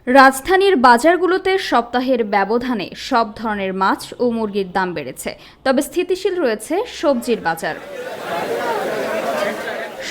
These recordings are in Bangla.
রাজধানীর বাজারগুলোতে সপ্তাহের ব্যবধানে সব ধরনের মাছ ও মুরগির দাম বেড়েছে, তবে স্থিতিশীল রয়েছে সবজির বাজার।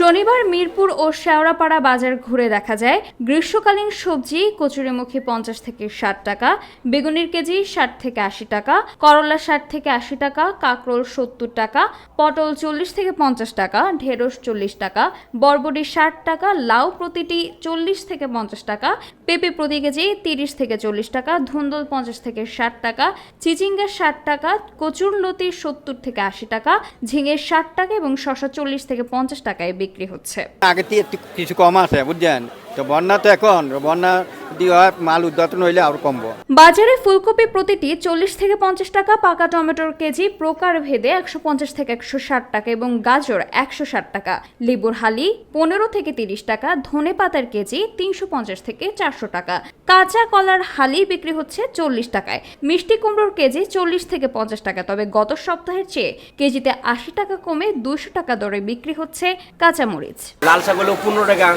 শনিবার মিরপুর ও শেওড়াপাড়া বাজার ঘুরে দেখা যায় গ্রীষ্মকালীন সবজি কচুরিমুখী 50 থেকে 60 টাকা, বেগুনের কেজি 60 থেকে 80 টাকা, করলা 60 থেকে 80 টাকা, কাঁকরোল 70 টাকা, পটল 40 থেকে 50 টাকা, ঢেঁড়স 40 টাকা, বরবটি 60 টাকা, লাউ প্রতিটি 40 থেকে 50 টাকা, পেঁপে প্রতি কেজি 30 থেকে 40 টাকা, ধুন্দুল 50 থেকে 60 টাকা, চিচিঙ্গা 60 টাকা, কচুরলতি 70 থেকে 80 টাকা, ঝিঙে 60 টাকা এবং শসা 40 থেকে 50 টাকায় বিক্রি হচ্ছে। আগে থেকে একটু কিছু কম আছে বুঝছেন, তো বন্যা তো এখন বন্যা দিয়ে মাল উদ্ঘাটন হইলে আরো কমবো। বাজারে ফুলকপি প্রতিটি 40 থেকে 50 টাকা, পাকা টমেটোর কেজি প্রকার ভেদে 150 থেকে 160 টাকা এবং গাজর 160 টাকা, লেবুর হালি 15 থেকে 30 টাকা, ধনে পাতার কেজি 350 থেকে 400 টাকা, কাঁচা কলার হালি বিক্রি হচ্ছে 40 টাকায়, মিষ্টি কুমড়োর কেজি 40 থেকে 50 টাকা। তবে গত সপ্তাহের চেয়ে কেজিতে 80 টাকা কমে 200 টাকা দরে বিক্রি হচ্ছে কাঁচামরিচ। লাল শাক হলো 15 টাকা,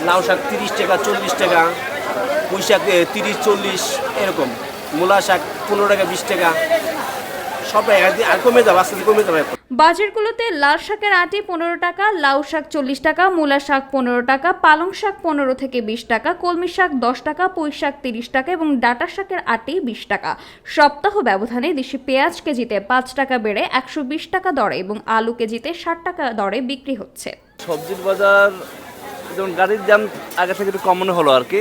লাউ শাক 30 টাকা 40 টাকা, পুঁই শাক 30-40 এরকম, মূলা শাক 15 টাকা 20 টাকা, সব আর কমে যাবে, আস্তে আস্তে কমে যাবে। বাজারগুলোতে লাল শাকের আটি 15 টাকা, লাউ শাক 40 টাকা, মূলা শাক 15 টাকা, পালং শাক 15 থেকে 20 টাকা, কলমি শাক 10 টাকা, পুঁই শাক 30 টাকা এবং ডাঁটা শাকের আটি 20 টাকা। সপ্তাহ ব্যবধানে দেশি পেঁয়াজ কেজিতে 5 টাকা বেড়ে 120 টাকা দরে এবং আলু কেজিতে 60 টাকা দরে বিক্রি হচ্ছে। সবজির বাজার যেমন গাড়ির দাম আগে থেকে একটু কম মনে হলো আর কি,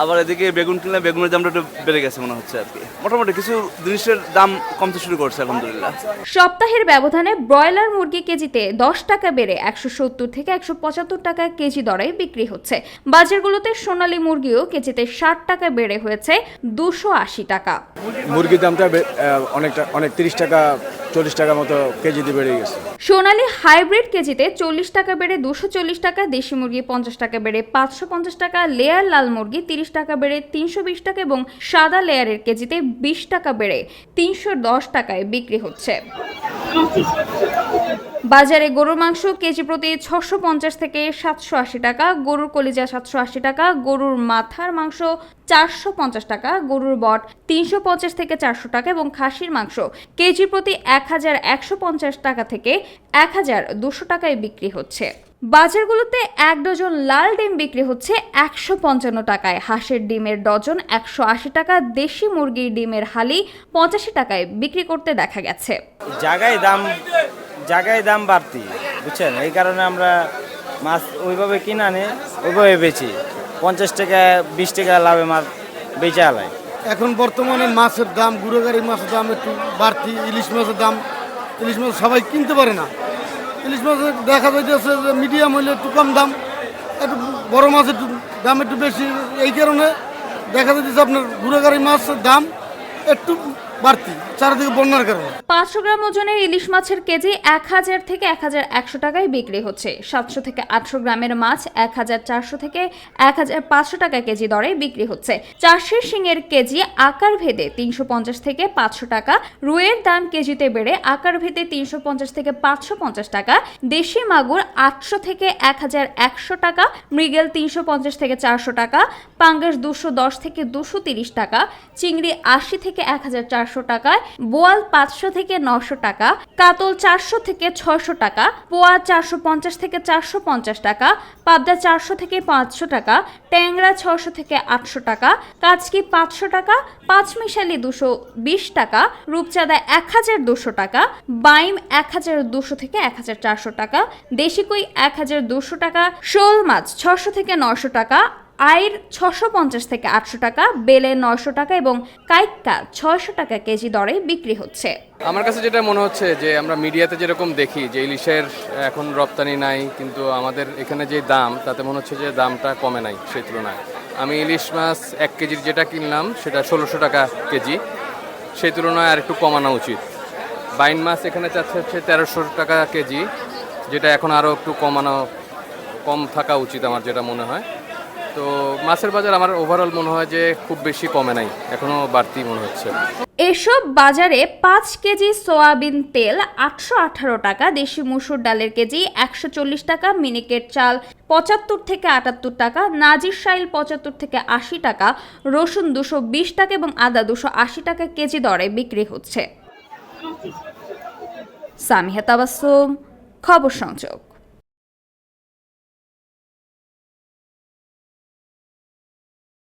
আবার এদিকে বেগুন কিনলে বেগুনের দামটা একটু বেড়ে গেছে মনে হচ্ছে আর কি। মোটামুটি কিছু জিনিসের দাম কমতে শুরু করছে আলহামদুলিল্লাহ। সপ্তাহের ব্যবধানে ব্রয়লার মুরগি কেজিতে 10 টাকা বেড়ে 170 থেকে 175 টাকা কেজি দরে বিক্রি হচ্ছে। বাজারগুলোতে সোনালী মুরগিও কেজিতে 60 টাকা বেড়ে হয়েছে 280 টাকা। মুরগির দামটা অনেক 30 টাকা 40 টাকা মতো কেজিতে বেড়ে গেছে। সোনালী হাইব্রিড কেজিতে 40 টাকা বেড়ে 240 টাকা, দেশি মুরগি 50 টাকা বেড়ে 550 টাকা, লেয়ার লাল মুরগি 30 টাকা বেড়ে 320 টাকা এবং সাদা লেয়ারের কেজিতে 20 টাকা বেড়ে 310 টাকায় বিক্রি হচ্ছে। বাজারে গরুর মাংস কেজি প্রতি 650 থেকে 780 টাকা, গরুর কলিজা 780 টাকা, গরুর মাথার মাংস 450 টাকা, গরুর বট 350 থেকে 400 টাকা এবং খাসির মাংস কেজি প্রতি 1150 টাকা থেকে 1200 টাকায় বিক্রি হচ্ছে। বাজারগুলোতে 1 ডজন লাল ডিম বিক্রি হচ্ছে 155 টাকায়, হাঁসের ডিমের ডজন 180 টাকা, দেশি মুরগির ডিমের হালি 85 টাকায় বিক্রি করতে দেখা গেছে। জায়গায় দাম বাড়তি, বুঝছেন, এই কারণে আমরা মাছ ওইভাবে কিনে আনে ওইভাবে বেচি, 50 টাকা 20 টাকা লাভে মাছ বেচে আলায়। এখন বর্তমানে মাছের দাম, গুঁড়োগাড়ি মাছের দাম একটু বাড়তি, ইলিশ মাছের দাম, ইলিশ মাছ সবাই কিনতে পারে না। ইলিশ মাছের দেখা যাইতেছে যে মিডিয়াম হইলে একটু কম দাম, একটু বড় মাছ একটু দাম একটু বেশি, এই কারণে দেখা যাইতেছে আপনার গুঁড়োগাড়ি মাছের দাম একটু বাড়তি চারিদিকে বন্যার কারণে। 500 গ্রাম ওজনের ইলিশ মাছের কেজি 1000 থেকে 1100 টাকায় বিক্রি হচ্ছে। 700 থেকে 800 গ্রামের মাছ 1400 থেকে 1500 টাকা কেজি দরে বিক্রি হচ্ছে। চাষের শিঙের কেজি আকার ভেদে 350 থেকে 500 টাকা, রুইয়ের দাম কেজিতে বেড়ে আকার ভেদে 350 থেকে 550 টাকা, দেশি মাগুর 800 থেকে 1100 টাকা, মৃগেল 350 থেকে 400 টাকা, পাঙ্গাস 210 থেকে 230 টাকা, চিংড়ি 80 থেকে 1400 টাকায়, বোয়াল 500 থেকে 900 টাকা, কাতল 400 থেকে 600 টাকা, পোয়া 450 থেকে 450 টাকা, পাবদা 400 থেকে 500 টাকা, ট্যাংরা 600 থেকে 800 টাকা, কাচকি 500 টাকা, পাঁচমিশালি 220 টাকা, রূপচাঁদা 1200 টাকা, বাইম 1200 থেকে 1400 টাকা, দেশি কই 1200 টাকা, শোল মাছ 600 থেকে 900 টাকা, আইর 650 থেকে 800 টাকা, বেলে 900 টাকা এবং কাইক্কা 600 টাকা কেজি দরে বিক্রি হচ্ছে। আমার কাছে যেটা মনে হচ্ছে যে আমরা মিডিয়াতে যেরকম দেখি যে ইলিশের এখন রপ্তানি নাই, কিন্তু আমাদের এখানে যে দাম তাতে মনে হচ্ছে যে দামটা কমে নাই সেই তুলনায়। আমি ইলিশ মাছ 1 কেজির যেটা কিনলাম সেটা 1600 টাকা কেজি, সেই তুলনায় আর একটু কমানো উচিত। বাইন মাছ এখানে চাচ্ছে হচ্ছে 1300 টাকা কেজি, যেটা এখন আরও একটু কম থাকা উচিত আমার যেটা মনে হয়। তো মাছের বাজার আমার ওভারঅল মনে হয় যে খুব বেশি কমে নাই, এখনও বাড়তি মনে হচ্ছে। এসব বাজারে 5 কেজি সোয়াবিন তেল 818 টাকা, দেশি মসুর ডালের কেজি 140 টাকা, মিনিকেট চাল 75 থেকে 78 টাকা, নাজির শাইল 75 থেকে 80 টাকা, রসুন 220 টাকা এবং আদা 280 টাকা কেজি দরে বিক্রি হচ্ছে। সামিহা তাবাসসুম, খবর সংযোগ।